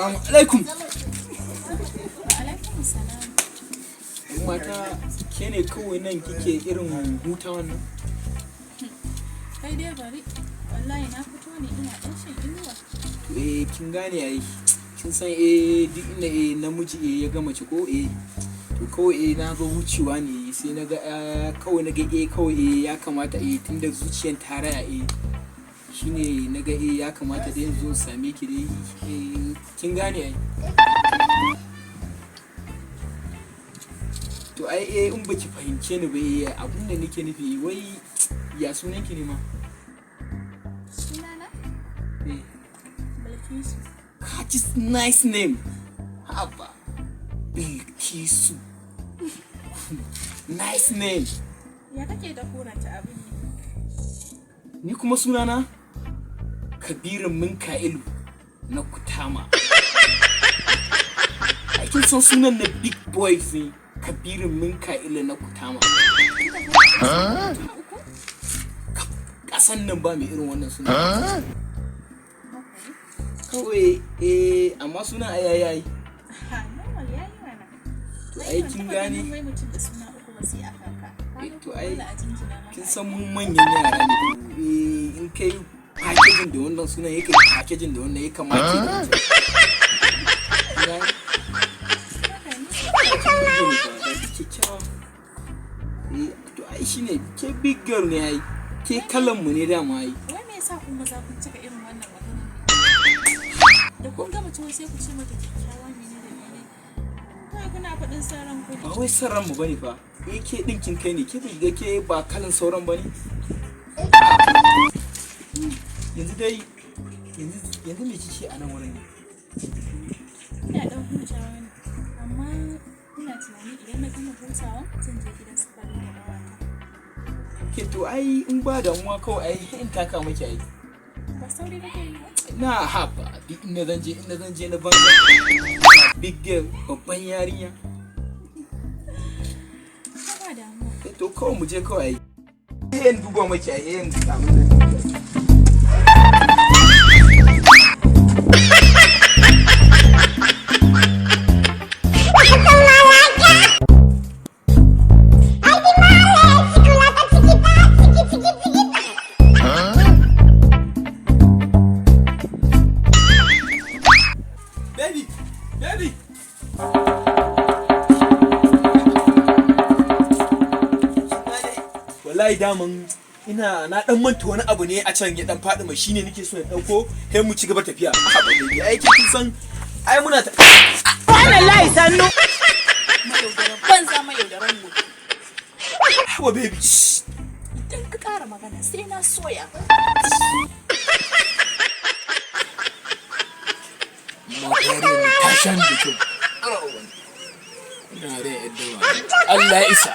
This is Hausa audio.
Assalamu alaikum. Alaikum salam. Mata ke ne kawai nan kike irin huta wannan? Kai dai bari. Wallahi na fito ne ina ɗan shan inuwa. Kin gane ai. Kin san duk inda namiji ya ga mace ko to kawai na ga wucewa ne sai na ga kawai kawai ya kamata tunda zuciyar ta raya shine na ga ya kamata da yanzu same ki dai kin gane ai. To ai in baki fahimce ni ba abin da nake nufi wai ya sunan ki ne ma? Sunana? Bilkisu. That is nice name. Haba. Bilkisu. Nice name. Ya kake da koranta abin ne? Ni kuma sunana Kabiru Minka'ilu Nakutama. Kin san sunan na big boys ne Kabiru Minka'ilu Nakutama. Kasan nan ba mai irin wannan sunan. Kawai amma sunan ayayayi. Normal yayi mana. To ai kin gane. Wai mutum da suna uku ba sai a kaka. To ai kin san mun manyan yara ne. In kai packaging da wannan sunan yake packaging da wannan yake kamata to ai shine ke big girl ne ai ke kalan mu ne dama ai. Wai me yasa kun maza kun cika irin wannan magana? Da kun ga mutum sai ku ce mata kyakkyawa ne da ne. Kai kuna faɗin sauran ku. Ba wai sauran mu bane fa. Ke dinkin kai ne ke ga ke ba kalan sauran bane. Yanzu dai yanzu me kike a nan wurin ne? Ina ɗan hutawa ne, amma ina tunani idan na gama hutawa zan je gidan su bari da ƙawata. Ke to ai in ba damuwa kawai ai in taka miki ai. Ba sauri nake yi ba. Na haba duk inda zan je na banza. Big girl babban yarinya. Ba damuwa. To kawai mu je kawai ai. Yin duba miki ai yin samun da. Baby! Wallahi daman na dan manta wani abu ne a can ya dan faɗi mai shine nake so ya dauko sai mu ci gaba tafiya. Haba baby ai kin san ai muna ta wallahi sannu Mayaudaran banza mayaudaran mu. haba baby. Idan ka ƙara magana sai na soya. Tashan da kyau. Allah ya isa.